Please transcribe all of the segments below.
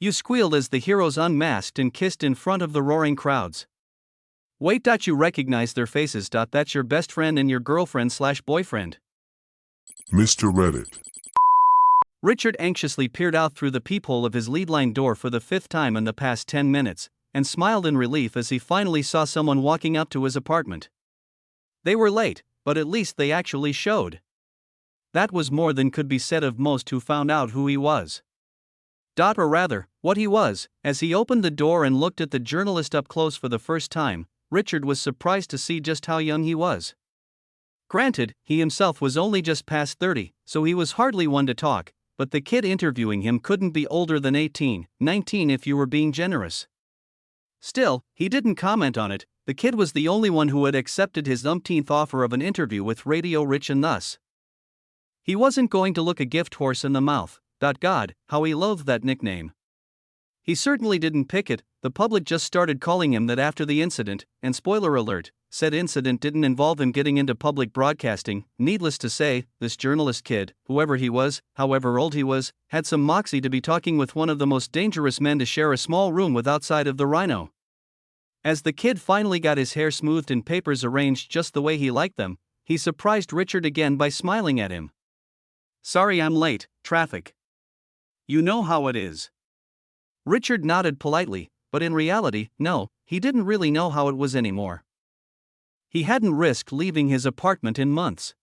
You squealed as the heroes unmasked and kissed in front of the roaring crowds. Wait, you recognize their faces. That's your best friend and your girlfriend/boyfriend. Mr. Reddit. Richard anxiously peered out through the peephole of his lead-line door for the 5th time in the past 10 minutes, and smiled in relief as he finally saw someone walking up to his apartment. They were late, but at least they actually showed. That was more than could be said of most who found out who he was. Or rather, what he was. As he opened the door and looked at the journalist up close for the first time, Richard was surprised to see just how young he was. Granted, he himself was only just past 30, so he was hardly one to talk, but the kid interviewing him couldn't be older than 18, 19 if you were being generous. Still, he didn't comment on it. The kid was the only one who had accepted his umpteenth offer of an interview with Radio Rich, and thus he wasn't going to look a gift horse in the mouth. God, how he loathed that nickname. He certainly didn't pick it. The public just started calling him that after the incident, and spoiler alert, said incident didn't involve him getting into public broadcasting. Needless to say, this journalist kid, whoever he was, however old he was, had some moxie to be talking with one of the most dangerous men to share a small room with outside of the Rhino. As the kid finally got his hair smoothed and papers arranged just the way he liked them, he surprised Richard again by smiling at him. "Sorry I'm late, traffic. You know how it is." Richard nodded politely, but in reality, no, he didn't really know how it was anymore. He hadn't risked leaving his apartment in months.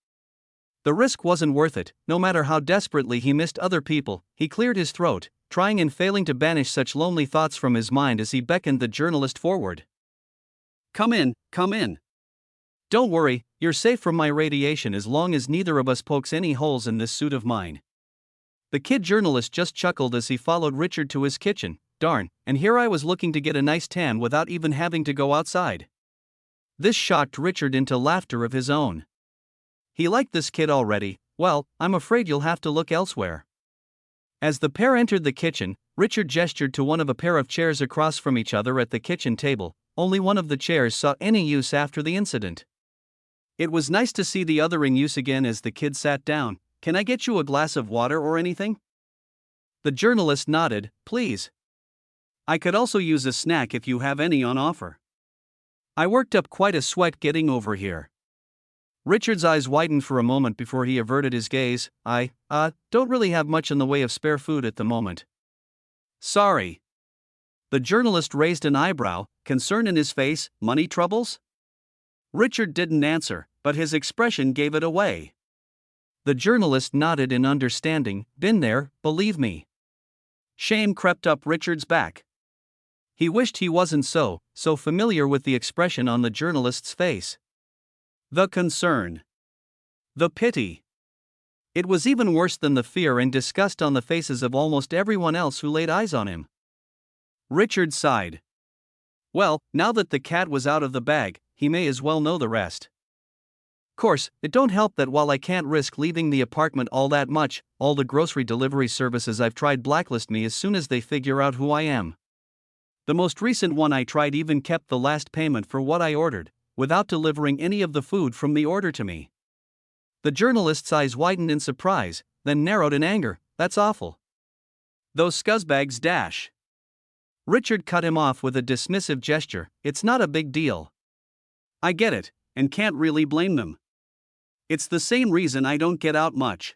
The risk wasn't worth it. No matter how desperately he missed other people, he cleared his throat, trying and failing to banish such lonely thoughts from his mind as he beckoned the journalist forward. Come in. Don't worry, you're safe from my radiation as long as neither of us pokes any holes in this suit of mine." The kid journalist just chuckled as he followed Richard to his kitchen. Darn, and here I was looking to get a nice tan without even having to go outside. This shocked Richard into laughter of his own. He liked this kid already. Well, I'm afraid you'll have to look elsewhere. As the pair entered the kitchen, Richard gestured to one of a pair of chairs across from each other at the kitchen table. Only one of the chairs saw any use after the incident. It was nice to see the other in use again. As the kid sat down, "Can I get you a glass of water or anything?" The journalist nodded. "Please. I could also use a snack if you have any on offer. I worked up quite a sweat getting over here." Richard's eyes widened for a moment before he averted his gaze. I don't really have much in the way of spare food at the moment." "Sorry." The journalist raised an eyebrow, concern in his face. "Money troubles?" Richard didn't answer, but his expression gave it away. The journalist nodded in understanding. "Been there, believe me." Shame crept up Richard's back. He wished he wasn't so familiar with the expression on the journalist's face. The concern. The pity. It was even worse than the fear and disgust on the faces of almost everyone else who laid eyes on him. Richard sighed. Well, now that the cat was out of the bag, he may as well know the rest. Course, it don't help that while I can't risk leaving the apartment all that much, all the grocery delivery services I've tried blacklist me as soon as they figure out who I am. The most recent one I tried even kept the last payment for what I ordered, without delivering any of the food from the order to me. The journalist's eyes widened in surprise, then narrowed in anger. That's awful. Those scuzzbags dash. Richard cut him off with a dismissive gesture. It's not a big deal. I get it, and can't really blame them. It's the same reason I don't get out much.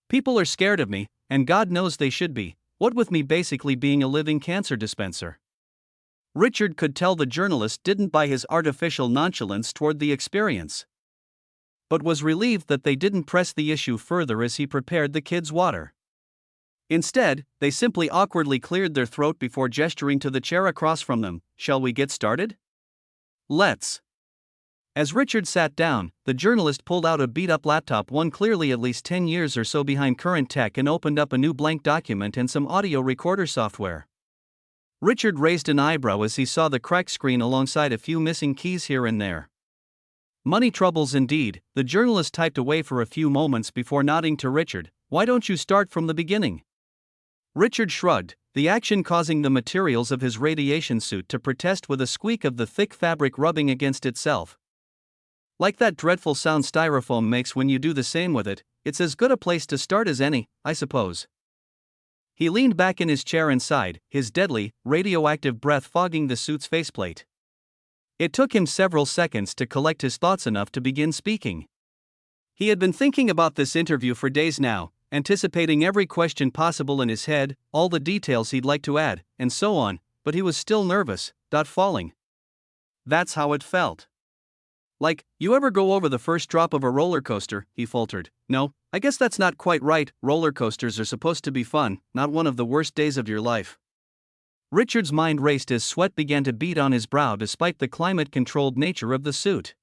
People are scared of me, and God knows they should be, what with me basically being a living cancer dispenser. Richard could tell the journalist didn't buy his artificial nonchalance toward the experience, but was relieved that they didn't press the issue further as he prepared the kids' water. Instead, they simply awkwardly cleared their throat before gesturing to the chair across from them. Shall we get started? Let's. As Richard sat down, the journalist pulled out a beat-up laptop, one clearly at least 10 years or so behind current tech, and opened up a new blank document and some audio recorder software. Richard raised an eyebrow as he saw the cracked screen alongside a few missing keys here and there. Money troubles indeed, the journalist typed away for a few moments before nodding to Richard. Why don't you start from the beginning? Richard shrugged, the action causing the materials of his radiation suit to protest with a squeak of the thick fabric rubbing against itself. Like that dreadful sound styrofoam makes when you do the same with it. It's as good a place to start as any, I suppose. He leaned back in his chair and sighed, his deadly, radioactive breath fogging the suit's faceplate. It took him several seconds to collect his thoughts enough to begin speaking. He had been thinking about this interview for days now, anticipating every question possible in his head, all the details he'd like to add, and so on, but he was still nervous, falling. That's how it felt. Like, you ever go over the first drop of a roller coaster, he faltered. No, I guess that's not quite right, roller coasters are supposed to be fun, not one of the worst days of your life. Richard's mind raced as sweat began to bead on his brow despite the climate-controlled nature of the suit.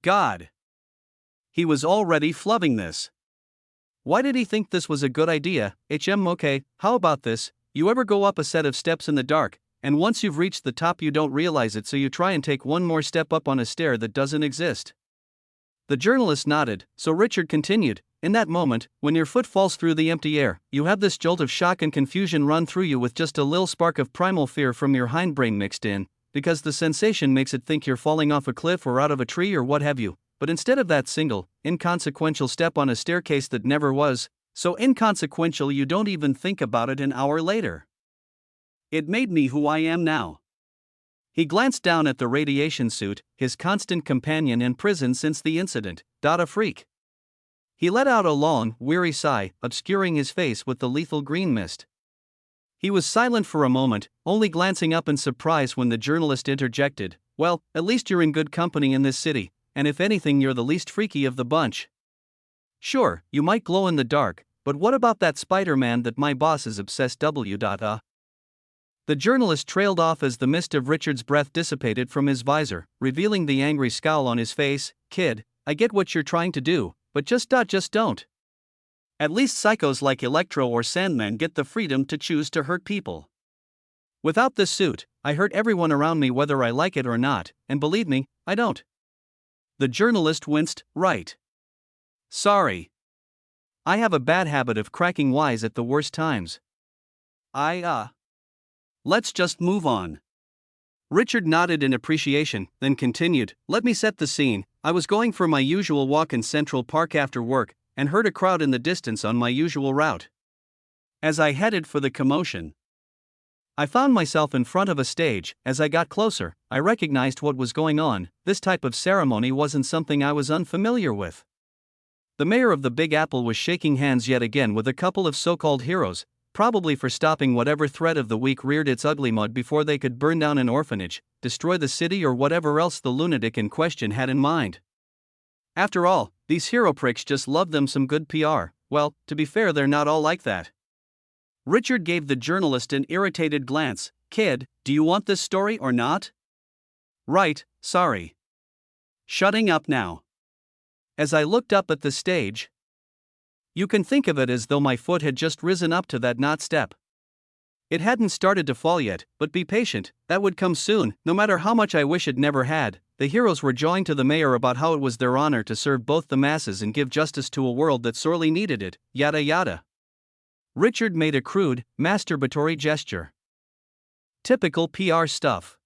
God! He was already flubbing this. Why did he think this was a good idea? Okay, how about this? You ever go up a set of steps in the dark, and once you've reached the top you don't realize it, so you try and take one more step up on a stair that doesn't exist? The journalist nodded, so Richard continued, in that moment, when your foot falls through the empty air, you have this jolt of shock and confusion run through you with just a little spark of primal fear from your hindbrain mixed in, because the sensation makes it think you're falling off a cliff or out of a tree or what have you, but instead of that single, inconsequential step on a staircase that never was, so inconsequential you don't even think about it an hour later. It made me who I am now. He glanced down at the radiation suit, his constant companion in prison since the incident, a freak. He let out a long, weary sigh, obscuring his face with the lethal green mist. He was silent for a moment, only glancing up in surprise when the journalist interjected, well, at least you're in good company in this city, and if anything you're the least freaky of the bunch. Sure, you might glow in the dark, but what about that Spider-Man that my boss is obsessed with? The journalist trailed off as the mist of Richard's breath dissipated from his visor, revealing the angry scowl on his face. Kid, I get what you're trying to do, but just don't. At least psychos like Electro or Sandman get the freedom to choose to hurt people. Without this suit, I hurt everyone around me whether I like it or not, and believe me, I don't. The journalist winced. Right. Sorry. I have a bad habit of cracking wise at the worst times. Let's just move on. Richard nodded in appreciation, then continued, let me set the scene. I was going for my usual walk in Central Park after work, and heard a crowd in the distance on my usual route. As I headed for the commotion, I found myself in front of a stage. As I got closer, I recognized what was going on. This type of ceremony wasn't something I was unfamiliar with. The mayor of the Big Apple was shaking hands yet again with a couple of so-called heroes, probably for stopping whatever threat of the week reared its ugly mud before they could burn down an orphanage, destroy the city, or whatever else the lunatic in question had in mind. After all, these hero pricks just love them some good PR. Well, to be fair, they're not all like that. Richard gave the journalist an irritated glance. Kid, do you want this story or not? Right, sorry. Shutting up now. As I looked up at the stage, you can think of it as though my foot had just risen up to that knot step. It hadn't started to fall yet, but be patient, that would come soon, no matter how much I wish it never had. The heroes were jawing to the mayor about how it was their honor to serve both the masses and give justice to a world that sorely needed it, yada yada. Richard made a crude, masturbatory gesture. Typical PR stuff.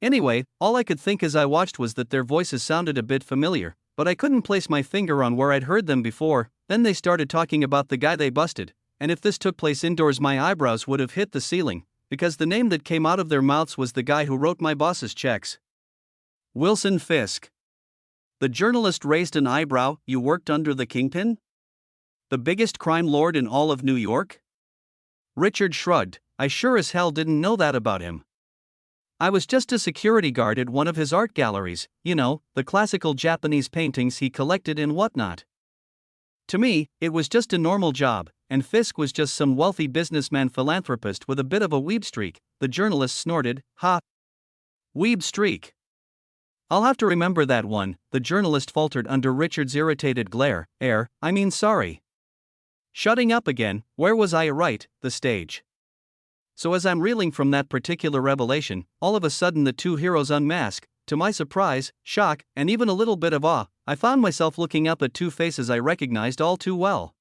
Anyway, all I could think as I watched was that their voices sounded a bit familiar, but I couldn't place my finger on where I'd heard them before. Then they started talking about the guy they busted, and if this took place indoors my eyebrows would have hit the ceiling, because the name that came out of their mouths was the guy who wrote my boss's checks. Wilson Fisk. The journalist raised an eyebrow. You worked under the kingpin? The biggest crime lord in all of New York? Richard shrugged. I sure as hell didn't know that about him. I was just a security guard at one of his art galleries, the classical Japanese paintings he collected and whatnot. To me, it was just a normal job, and Fisk was just some wealthy businessman philanthropist with a bit of a weeb streak. The journalist snorted. Ha! Weeb streak. I'll have to remember that one, the journalist faltered under Richard's irritated glare. Sorry. Shutting up again, where was I? Right, the stage. So as I'm reeling from that particular revelation, all of a sudden the two heroes unmask. To my surprise, shock, and even a little bit of awe, I found myself looking up at two faces I recognized all too well.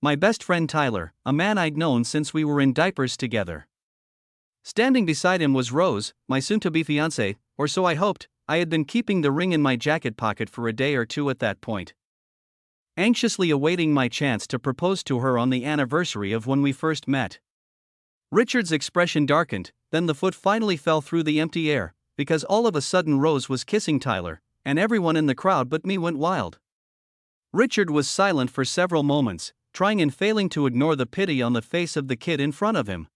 My best friend Tyler, a man I'd known since we were in diapers together. Standing beside him was Rose, my soon-to-be fiancée, or so I hoped. I had been keeping the ring in my jacket pocket for a day or two at that point. anxiously awaiting my chance to propose to her on the anniversary of when we first met. Richard's expression darkened, then the foot finally fell through the empty air, because all of a sudden Rose was kissing Tyler, and everyone in the crowd but me went wild. Richard was silent for several moments, trying and failing to ignore the pity on the face of the kid in front of him.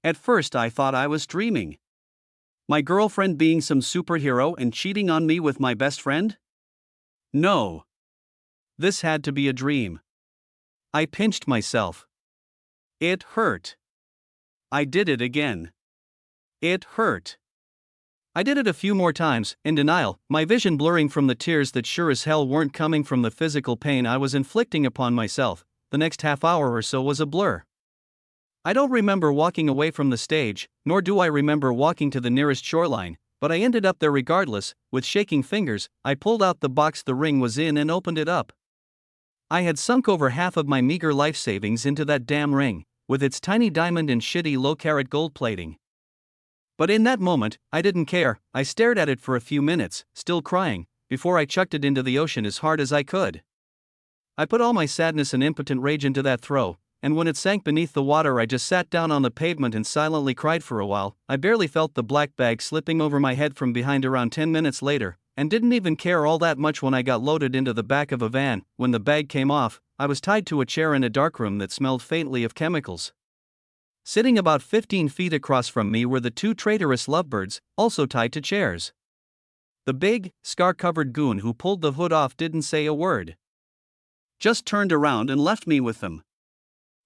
At first I thought I was dreaming. My girlfriend being some superhero and cheating on me with my best friend? No. This had to be a dream. I pinched myself. It hurt. I did it again. It hurt. I did it a few more times, in denial, my vision blurring from the tears that sure as hell weren't coming from the physical pain I was inflicting upon myself. The next half hour or so was a blur. I don't remember walking away from the stage, nor do I remember walking to the nearest shoreline, but I ended up there regardless. With shaking fingers, I pulled out the box the ring was in and opened it up. I had sunk over half of my meager life savings into that damn ring, with its tiny diamond and shitty low-carat gold plating. But in that moment, I didn't care. I stared at it for a few minutes, still crying, before I chucked it into the ocean as hard as I could. I put all my sadness and impotent rage into that throw, and when it sank beneath the water I just sat down on the pavement and silently cried for a while. I barely felt the black bag slipping over my head from behind around 10 minutes later, and didn't even care all that much when I got loaded into the back of a van. When the bag came off, I was tied to a chair in a darkroom that smelled faintly of chemicals. Sitting about 15 feet across from me were the two traitorous lovebirds, also tied to chairs. The big, scar-covered goon who pulled the hood off didn't say a word. Just turned around and left me with them.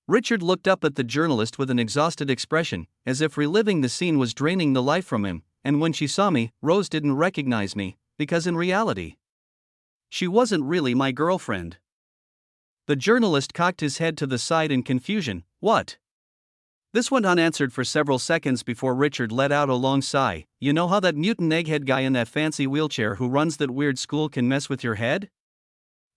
Richard looked up at the journalist with an exhausted expression, as if reliving the scene was draining the life from him, and when she saw me, Rose didn't recognize me, because in reality, she wasn't really my girlfriend. The journalist cocked his head to the side in confusion. What? This went unanswered for several seconds before Richard let out a long sigh. You know how that mutant egghead guy in that fancy wheelchair who runs that weird school can mess with your head?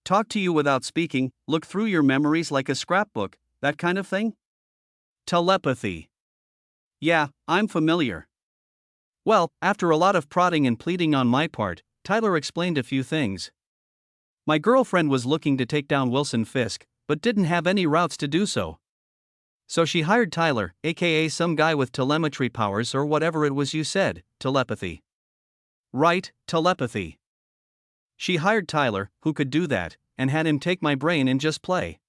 Talk to you without speaking, look through your memories like a scrapbook, that kind of thing? Telepathy. Yeah, I'm familiar. Well, after a lot of prodding and pleading on my part, Tyler explained a few things. My girlfriend was looking to take down Wilson Fisk, but didn't have any routes to do so. So she hired Tyler, aka some guy with telemetry powers or whatever it was you said, telepathy. Right, telepathy. She hired Tyler, who could do that, and had him take my brain and just play.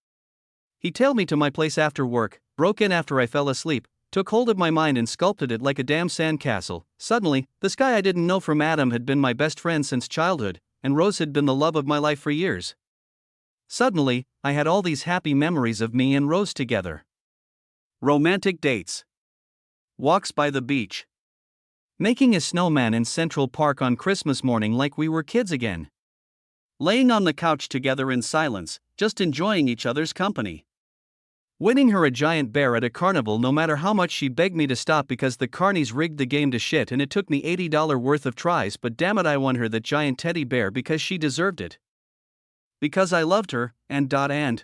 He tailed me to my place after work, broke in after I fell asleep, took hold of my mind and sculpted it like a damn sandcastle. Suddenly, this guy I didn't know from Adam had been my best friend since childhood, and Rose had been the love of my life for years. Suddenly, I had all these happy memories of me and Rose together. Romantic dates. Walks by the beach. Making a snowman in Central Park on Christmas morning like we were kids again. Laying on the couch together in silence, just enjoying each other's company. Winning her a giant bear at a carnival no matter how much she begged me to stop because the carnies rigged the game to shit and it took me $80 worth of tries, but damn it I won her that giant teddy bear because she deserved it. Because I loved her, and.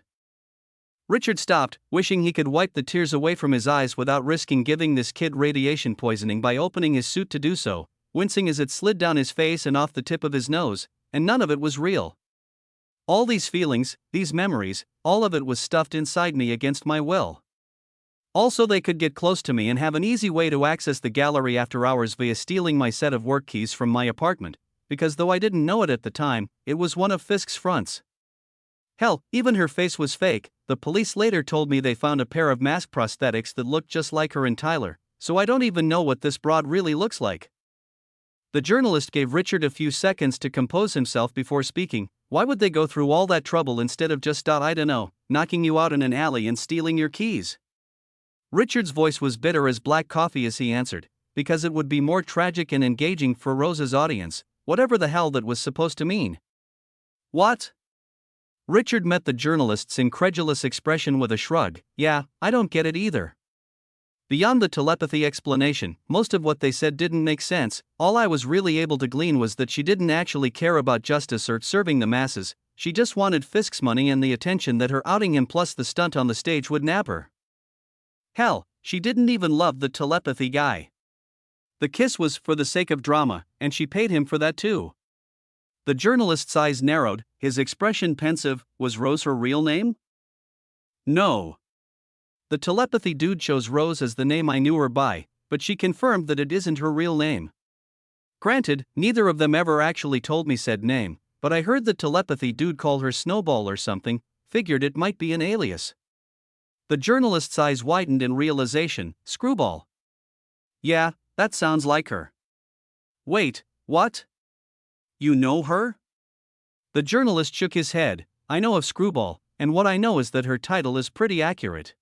Richard stopped, wishing he could wipe the tears away from his eyes without risking giving this kid radiation poisoning by opening his suit to do so, wincing as it slid down his face and off the tip of his nose, and none of it was real. All these feelings, these memories, all of it was stuffed inside me against my will. Also, they could get close to me and have an easy way to access the gallery after hours via stealing my set of work keys from my apartment, because though I didn't know it at the time, it was one of Fisk's fronts. Hell, even her face was fake. The police later told me they found a pair of mask prosthetics that looked just like her and Tyler, so I don't even know what this broad really looks like. The journalist gave Richard a few seconds to compose himself before speaking. Why would they go through all that trouble instead of just, I don't know, knocking you out in an alley and stealing your keys? Richard's voice was bitter as black coffee as he answered, because it would be more tragic and engaging for Rose's audience, whatever the hell that was supposed to mean. What? Richard met the journalist's incredulous expression with a shrug. Yeah, I don't get it either. Beyond the telepathy explanation, most of what they said didn't make sense. All I was really able to glean was that she didn't actually care about justice or serving the masses, she just wanted Fisk's money and the attention that her outing him plus the stunt on the stage would nab her. Hell, she didn't even love the telepathy guy. The kiss was for the sake of drama, and she paid him for that too. The journalist's eyes narrowed, His expression pensive. Was Rose her real name? No. The telepathy dude chose Rose as the name I knew her by, but she confirmed that it isn't her real name. Granted, neither of them ever actually told me said name, but I heard the telepathy dude call her Snowball or something, figured it might be an alias. The journalist's eyes widened in realization. Screwball. Yeah, that sounds like her. Wait, what? You know her? The journalist shook his head. I know of Screwball, and what I know is that her title is pretty accurate.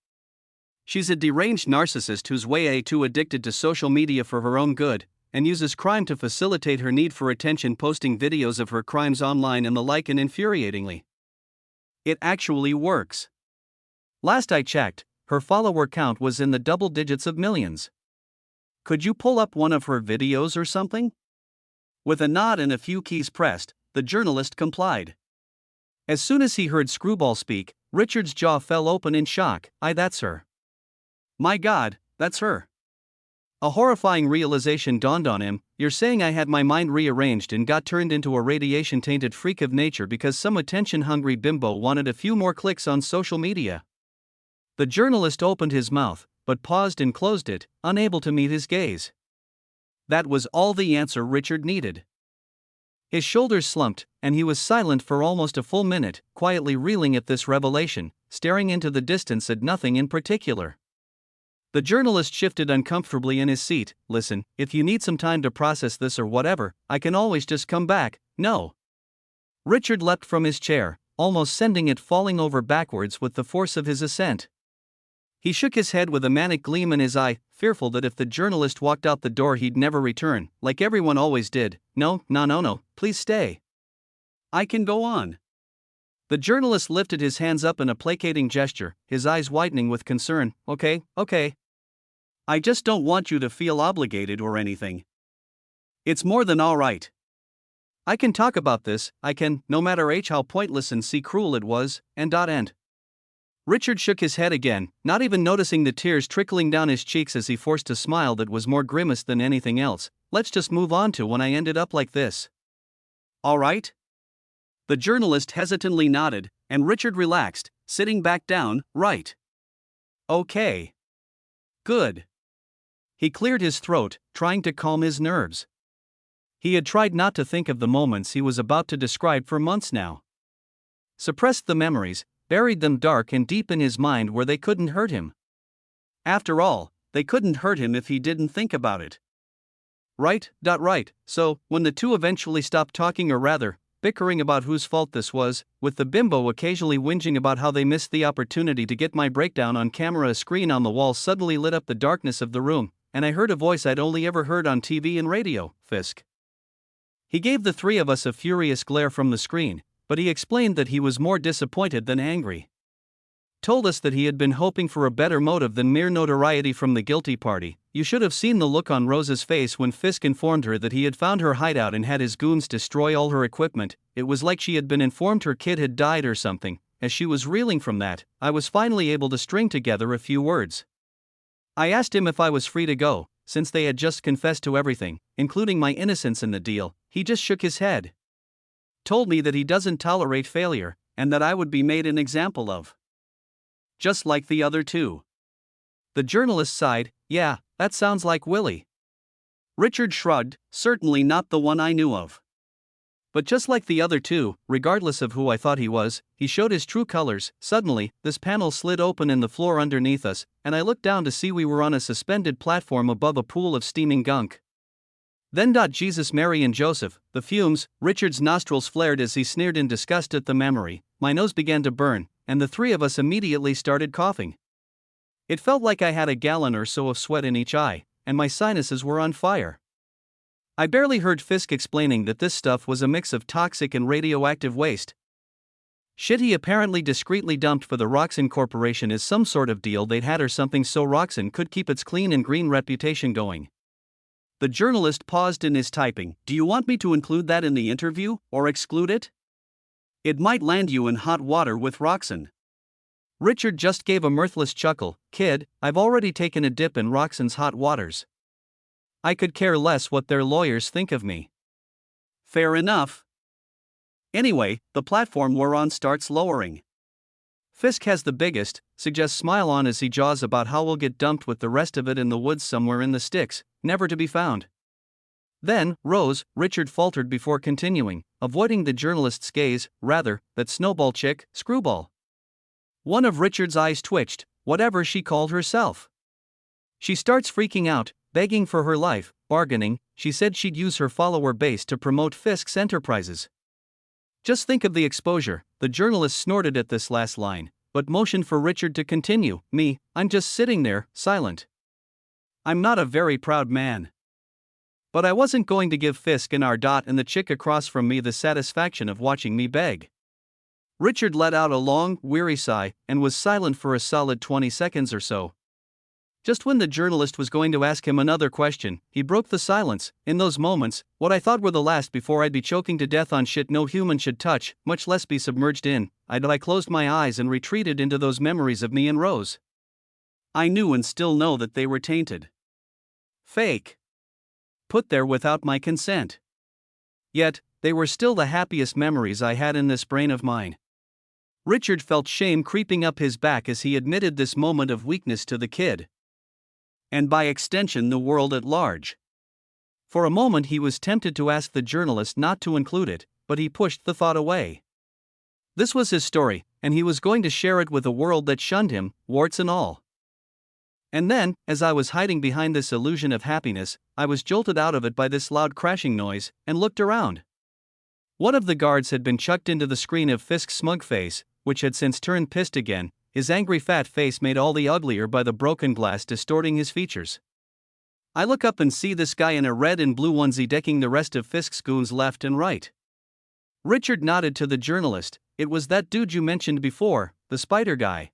She's a deranged narcissist who's way too addicted to social media for her own good, and uses crime to facilitate her need for attention, posting videos of her crimes online and the like, and infuriatingly. It actually works. Last I checked, her follower count was in the double digits of millions. Could you pull up one of her videos or something? With a nod and a few keys pressed, the journalist complied. As soon as he heard Screwball speak, Richard's jaw fell open in shock. That's her. My God, that's her. A horrifying realization dawned on him. You're saying I had my mind rearranged and got turned into a radiation-tainted freak of nature because some attention-hungry bimbo wanted a few more clicks on social media? The journalist opened his mouth, but paused and closed it, unable to meet his gaze. That was all the answer Richard needed. His shoulders slumped, and he was silent for almost a full minute, quietly reeling at this revelation, staring into the distance at nothing in particular. The journalist shifted uncomfortably in his seat. Listen, if you need some time to process this or whatever, I can always just come back. No. Richard leapt from his chair, almost sending it falling over backwards with the force of his ascent. He shook his head with a manic gleam in his eye, fearful that if the journalist walked out the door he'd never return, like everyone always did. No, please stay. I can go on. The journalist lifted his hands up in a placating gesture, his eyes widening with concern. Okay. I just don't want you to feel obligated or anything. It's more than all right. I can talk about this, no matter how pointless and cruel it was, end. Richard shook his head again, not even noticing the tears trickling down his cheeks as he forced a smile that was more grimace than anything else. Let's just move on to when I ended up like this. All right? The journalist hesitantly nodded, and Richard relaxed, sitting back down. Right. Okay. Good. He cleared his throat, trying to calm his nerves. He had tried not to think of the moments he was about to describe for months now. Suppressed the memories, buried them dark and deep in his mind where they couldn't hurt him. After all, they couldn't hurt him if he didn't think about it. Right. So, when the two eventually stopped talking, or rather, bickering about whose fault this was, with the bimbo occasionally whinging about how they missed the opportunity to get my breakdown on camera, a screen on the wall suddenly lit up the darkness of the room, and I heard a voice I'd only ever heard on TV and radio. Fisk. He gave the three of us a furious glare from the screen, but he explained that he was more disappointed than angry. Told us that he had been hoping for a better motive than mere notoriety from the guilty party. You should have seen the look on Rose's face when Fisk informed her that he had found her hideout and had his goons destroy all her equipment. It was like she had been informed her kid had died or something. As she was reeling from that, I was finally able to string together a few words. I asked him if I was free to go, since they had just confessed to everything, including my innocence in the deal. He just shook his head. Told me that he doesn't tolerate failure, and that I would be made an example of. Just like the other two. The journalist sighed. Yeah, that sounds like Willie. Richard shrugged. Certainly not the one I knew of. But just like the other two, regardless of who I thought he was, he showed his true colors. Suddenly, this panel slid open in the floor underneath us, and I looked down to see we were on a suspended platform above a pool of steaming gunk. Then Jesus, Mary and Joseph, the fumes. Richard's nostrils flared as he sneered in disgust at the memory. My nose began to burn, and the three of us immediately started coughing. It felt like I had a gallon or so of sweat in each eye, and my sinuses were on fire. I barely heard Fisk explaining that this stuff was a mix of toxic and radioactive waste. Shit he apparently discreetly dumped for the Roxxon Corporation as some sort of deal they'd had or something so Roxxon could keep its clean and green reputation going. The journalist paused in his typing. Do you want me to include that in the interview, or exclude it? It might land you in hot water with Roxxon. Richard just gave a mirthless chuckle. Kid, I've already taken a dip in Roxxon's hot waters. I could care less what their lawyers think of me. Fair enough. Anyway, the platform we're on starts lowering. Fisk has the biggest, suggests Smile on as he jaws about how we'll get dumped with the rest of it in the woods somewhere in the sticks, never to be found. Then, Rose, Richard faltered before continuing, avoiding the journalist's gaze, rather, that snowball chick, Screwball. One of Richard's eyes twitched, whatever she called herself. She starts freaking out, begging for her life, bargaining. She said she'd use her follower base to promote Fisk's enterprises. Just think of the exposure, the journalist snorted at this last line, but motioned for Richard to continue. Me, I'm just sitting there, silent. I'm not a very proud man. But I wasn't going to give Fisk and our dot and the chick across from me the satisfaction of watching me beg. Richard let out a long, weary sigh, and was silent for a solid 20 seconds or so. Just when the journalist was going to ask him another question, he broke the silence. In those moments, what I thought were the last before I'd be choking to death on shit no human should touch, much less be submerged in, I closed my eyes and retreated into those memories of me and Rose. I knew and still know that they were tainted. Fake. Put there without my consent. Yet, they were still the happiest memories I had in this brain of mine. Richard felt shame creeping up his back as he admitted this moment of weakness to the kid. And by extension the world at large. For a moment he was tempted to ask the journalist not to include it, but he pushed the thought away. This was his story, and he was going to share it with a world that shunned him, warts and all. And then, as I was hiding behind this illusion of happiness, I was jolted out of it by this loud crashing noise, and looked around. One of the guards had been chucked into the screen of Fisk's smug face, which had since turned pissed again, his angry fat face made all the uglier by the broken glass distorting his features. I look up and see this guy in a red and blue onesie decking the rest of Fisk's goons left and right. Richard nodded to the journalist. It was that dude you mentioned before, the spider guy.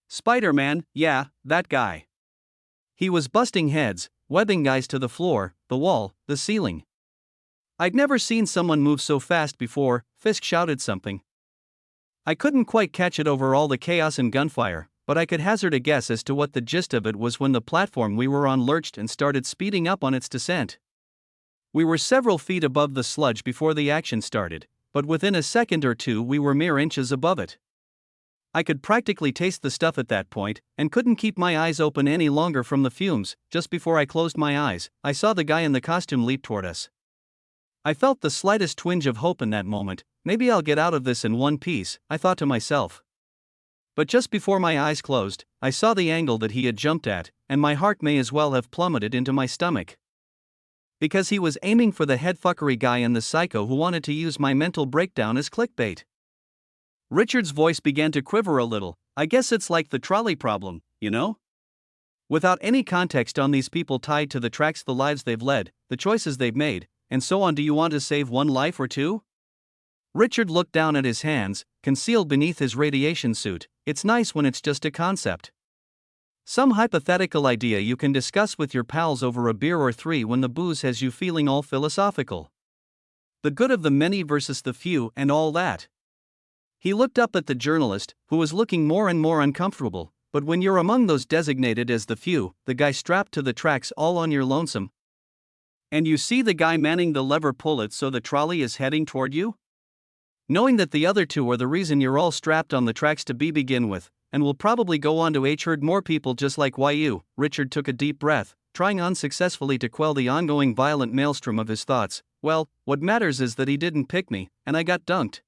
Spider-Man, yeah, that guy. He was busting heads, webbing guys to the floor, the wall, the ceiling. I'd never seen someone move so fast before. Fisk shouted something. I couldn't quite catch it over all the chaos and gunfire, but I could hazard a guess as to what the gist of it was when the platform we were on lurched and started speeding up on its descent. We were several feet above the sludge before the action started, but within a second or two we were mere inches above it. I could practically taste the stuff at that point, and couldn't keep my eyes open any longer from the fumes. Just before I closed my eyes, I saw the guy in the costume leap toward us. I felt the slightest twinge of hope in that moment. Maybe I'll get out of this in one piece, I thought to myself. But just before my eyes closed, I saw the angle that he had jumped at, and my heart may as well have plummeted into my stomach. Because he was aiming for the headfuckery guy and the psycho who wanted to use my mental breakdown as clickbait. Richard's voice began to quiver a little. I guess it's like the trolley problem, you know? Without any context on these people tied to the tracks, the lives they've led, the choices they've made, and so on. Do you want to save one life or two? Richard looked down at his hands, concealed beneath his radiation suit. It's nice when it's just a concept. Some hypothetical idea you can discuss with your pals over a beer or three when the booze has you feeling all philosophical. The good of the many versus the few and all that. He looked up at the journalist, who was looking more and more uncomfortable. But when you're among those designated as the few, the guy strapped to the tracks all on your lonesome, and you see the guy manning the lever pull it so the trolley is heading toward you? Knowing that the other two are the reason you're all strapped on the tracks to begin with, and will probably go on to hurt more people just like you, Richard took a deep breath, trying unsuccessfully to quell the ongoing violent maelstrom of his thoughts. Well, what matters is that he didn't pick me, and I got dunked.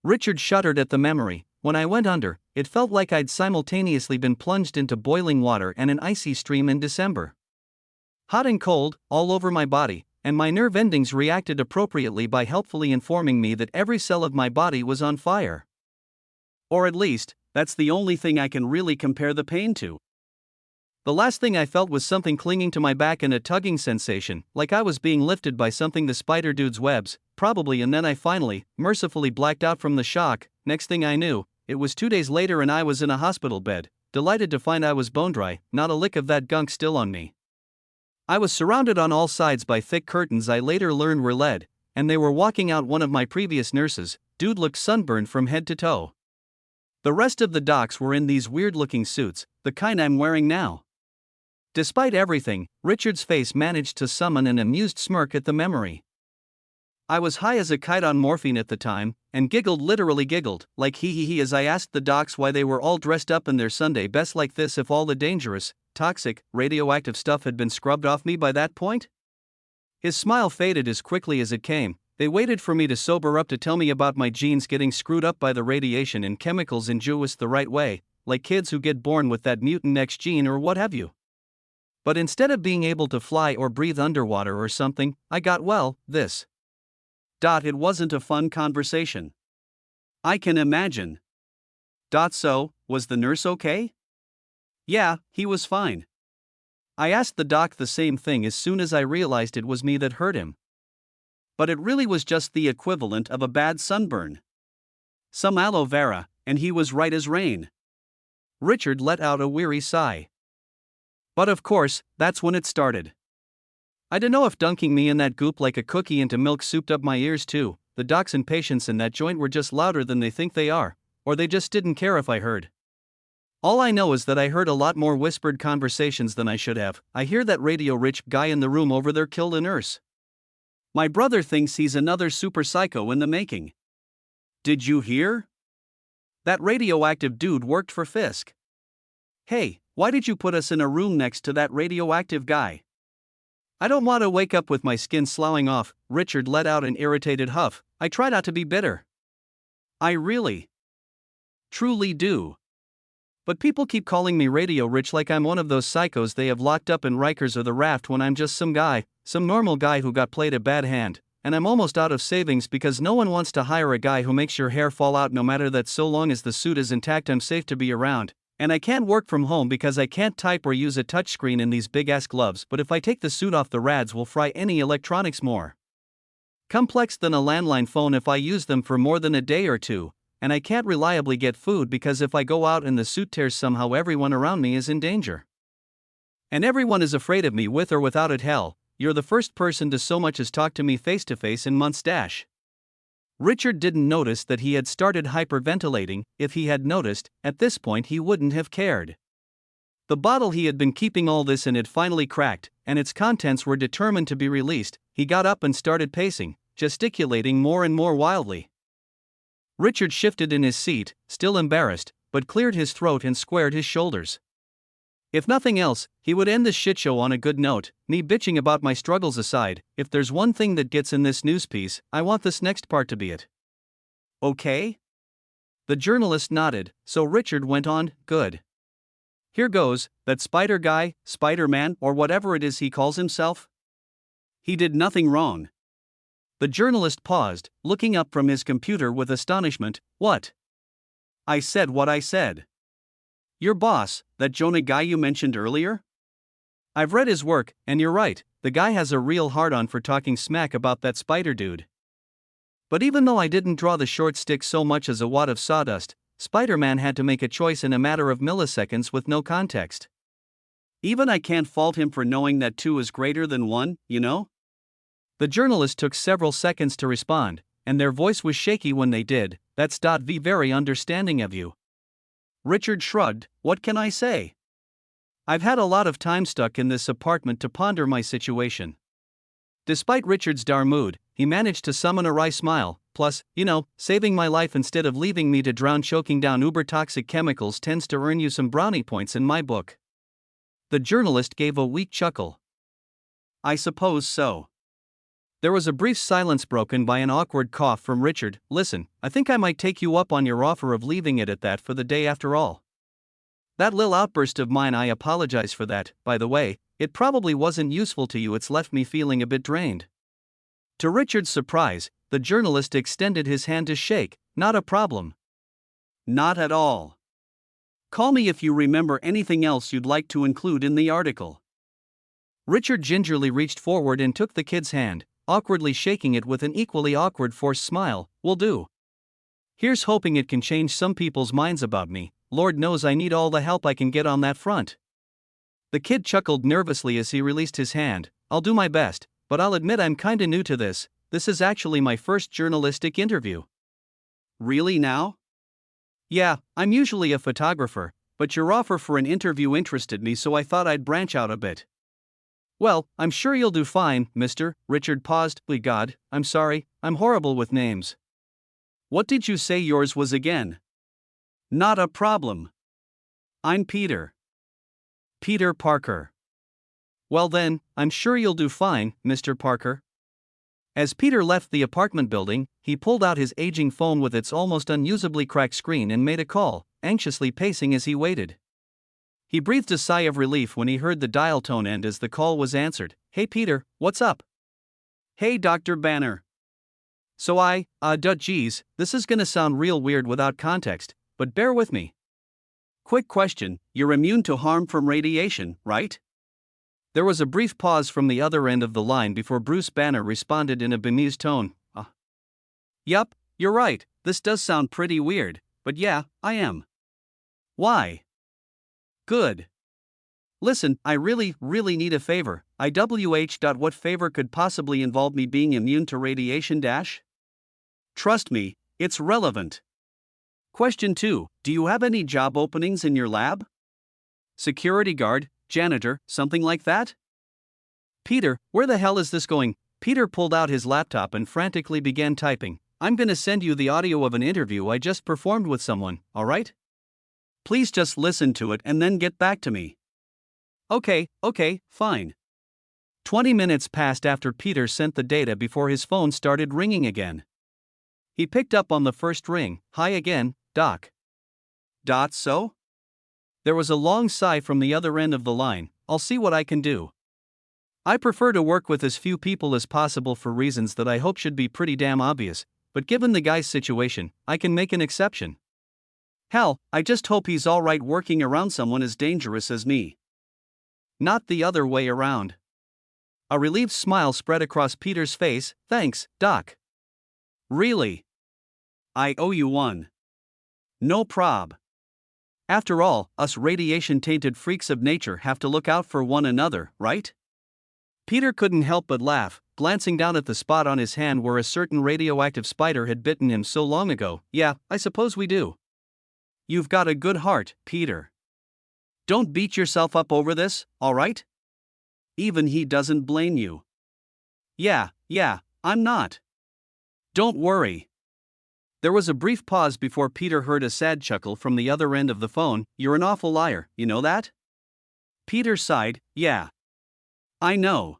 Richard shuddered at the memory. When I went under, it felt like I'd simultaneously been plunged into boiling water and an icy stream in December. Hot and cold, all over my body, and my nerve endings reacted appropriately by helpfully informing me that every cell of my body was on fire. Or at least, that's the only thing I can really compare the pain to. The last thing I felt was something clinging to my back and a tugging sensation, like I was being lifted by something the spider dude's webs, probably, and then I finally, mercifully blacked out from the shock. Next thing I knew, it was 2 days later and I was in a hospital bed, delighted to find I was bone dry, not a lick of that gunk still on me. I was surrounded on all sides by thick curtains I later learned were lead, and they were walking out one of my previous nurses. Dude looked sunburned from head to toe. The rest of the docs were in these weird-looking suits, the kind I'm wearing now. Despite everything, Richard's face managed to summon an amused smirk at the memory. I was high as a kite on morphine at the time, and literally giggled, like hee as I asked the docs why they were all dressed up in their Sunday best like this if all the dangerous, toxic, radioactive stuff had been scrubbed off me by that point. His smile faded as quickly as it came. They waited for me to sober up to tell me about my genes getting screwed up by the radiation and chemicals induced the right way, like kids who get born with that mutant X gene or what have you. But instead of being able to fly or breathe underwater or something, I got, well, this. It wasn't a fun conversation. I can imagine. So, was the nurse okay? Yeah, he was fine. I asked the doc the same thing as soon as I realized it was me that hurt him. But it really was just the equivalent of a bad sunburn. Some aloe vera, and he was right as rain. Richard let out a weary sigh. But of course, that's when it started. I dunno if dunking me in that goop like a cookie into milk souped up my ears too. The docs and patients in that joint were just louder than they think they are, or they just didn't care if I heard. All I know is that I heard a lot more whispered conversations than I should have. I hear that radio-rich guy in the room over there killed a nurse. My brother thinks he's another super psycho in the making. Did you hear? That radioactive dude worked for Fisk. Hey, why did you put us in a room next to that radioactive guy? I don't want to wake up with my skin sloughing off. Richard let out an irritated huff. I try not to be bitter. I really, truly do. But people keep calling me radio rich like I'm one of those psychos they have locked up in Rikers or the Raft when I'm just some normal guy who got played a bad hand, and I'm almost out of savings because no one wants to hire a guy who makes your hair fall out no matter that so long as the suit is intact I'm safe to be around. And I can't work from home because I can't type or use a touchscreen in these big-ass gloves, but if I take the suit off the rads will fry any electronics more complex than a landline phone if I use them for more than a day or two, and I can't reliably get food because if I go out and the suit tears somehow everyone around me is in danger. And everyone is afraid of me with or without it. Hell, you're the first person to so much as talk to me face-to-face in months. Richard didn't notice that he had started hyperventilating. If he had noticed, at this point he wouldn't have cared. The bottle he had been keeping all this in had finally cracked, and its contents were determined to be released. He got up and started pacing, gesticulating more and more wildly. Richard shifted in his seat, still embarrassed, but cleared his throat and squared his shoulders. If nothing else, he would end this shitshow on a good note. Me bitching about my struggles aside, if there's one thing that gets in this news piece, I want this next part to be it. Okay? The journalist nodded, so Richard went on, good. Here goes, that spider guy, Spider-Man, or whatever it is he calls himself. He did nothing wrong. The journalist paused, looking up from his computer with astonishment. What? I said what I said. Your boss, that Jonah guy you mentioned earlier? I've read his work, and you're right, the guy has a real hard-on for talking smack about that spider dude. But even though I didn't draw the short stick so much as a wad of sawdust, Spider-Man had to make a choice in a matter of milliseconds with no context. Even I can't fault him for knowing that 2 is greater than 1, you know? The journalist took several seconds to respond, and their voice was shaky when they did. That's very understanding of you. Richard shrugged. What can I say? I've had a lot of time stuck in this apartment to ponder my situation. Despite Richard's dour mood, he managed to summon a wry smile. Plus, saving my life instead of leaving me to drown choking down uber-toxic chemicals tends to earn you some brownie points in my book. The journalist gave a weak chuckle. I suppose so. There was a brief silence broken by an awkward cough from Richard. Listen, I think I might take you up on your offer of leaving it at that for the day after all. That little outburst of mine, I apologize for that, by the way, it probably wasn't useful to you, it's left me feeling a bit drained. To Richard's surprise, the journalist extended his hand to shake. Not a problem. Not at all. Call me if you remember anything else you'd like to include in the article. Richard gingerly reached forward and took the kid's hand, awkwardly shaking it with an equally awkward forced smile. Will do. Here's hoping it can change some people's minds about me. Lord knows I need all the help I can get on that front. The kid chuckled nervously as he released his hand. I'll do my best, but I'll admit I'm kinda new to this. This is actually my first journalistic interview. Really now? Yeah, I'm usually a photographer, but your offer for an interview interested me, so I thought I'd branch out a bit. Well, I'm sure you'll do fine, Mr. Richard paused. Please God, I'm sorry, I'm horrible with names. What did you say yours was again? Not a problem. I'm Peter. Peter Parker. Well then, I'm sure you'll do fine, Mr. Parker. As Peter left the apartment building, he pulled out his aging phone with its almost unusably cracked screen and made a call, anxiously pacing as he waited. He breathed a sigh of relief when he heard the dial tone end as the call was answered. Hey Peter, what's up? Hey Dr. Banner. So geez, this is gonna sound real weird without context, but bear with me. Quick question, you're immune to harm from radiation, right? There was a brief pause from the other end of the line before Bruce Banner responded in a bemused tone. Yup, you're right, this does sound pretty weird, but yeah, I am. Why? Good. Listen, I really need a favor. What favor could possibly involve me being immune to radiation? Trust me, it's relevant. Question 2, do you have any job openings in your lab? Security guard, janitor, something like that? Peter, where the hell is this going? Peter pulled out his laptop and frantically began typing. I'm gonna send you the audio of an interview I just performed with someone, alright? Please just listen to it and then get back to me. Okay, fine. 20 minutes passed after Peter sent the data before his phone started ringing again. He picked up on the first ring. Hi again, Doc. So? There was a long sigh from the other end of the line. I'll see what I can do. I prefer to work with as few people as possible for reasons that I hope should be pretty damn obvious, but given the guy's situation, I can make an exception. Hell, I just hope he's alright working around someone as dangerous as me. Not the other way around. A relieved smile spread across Peter's face. Thanks, Doc. Really? I owe you one. No prob. After all, us radiation-tainted freaks of nature have to look out for one another, right? Peter couldn't help but laugh, glancing down at the spot on his hand where a certain radioactive spider had bitten him so long ago. Yeah, I suppose we do. You've got a good heart, Peter. Don't beat yourself up over this, alright? Even he doesn't blame you. Yeah, I'm not. Don't worry. There was a brief pause before Peter heard a sad chuckle from the other end of the phone. You're an awful liar, you know that? Peter sighed. Yeah. I know.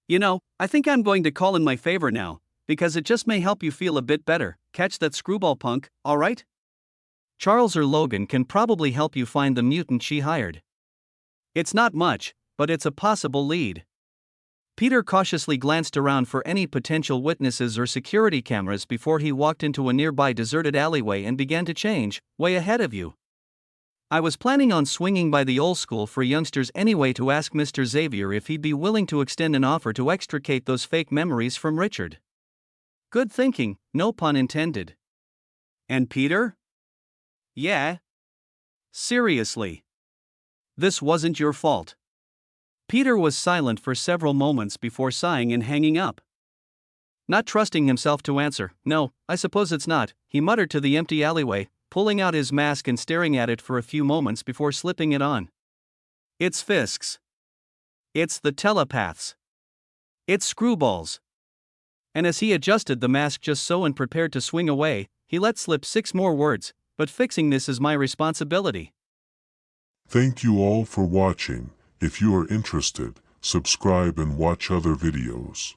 You know, I think I'm going to call in my favor now, because it just may help you feel a bit better. Catch that screwball punk, alright? Charles or Logan can probably help you find the mutant she hired. It's not much, but it's a possible lead. Peter cautiously glanced around for any potential witnesses or security cameras before he walked into a nearby deserted alleyway and began to change. Way ahead of you. I was planning on swinging by the old school for youngsters anyway to ask Mr. Xavier if he'd be willing to extend an offer to extricate those fake memories from Richard. Good thinking, no pun intended. And Peter? Yeah? Seriously. This wasn't your fault. Peter was silent for several moments before sighing and hanging up. Not trusting himself to answer, no, I suppose it's not, he muttered to the empty alleyway, pulling out his mask and staring at it for a few moments before slipping it on. It's Fisk's. It's the telepaths. It's Screwballs. And as he adjusted the mask just so and prepared to swing away, he let slip 6 more words, but fixing this is my responsibility. Thank you all for watching. If you are interested, subscribe and watch other videos.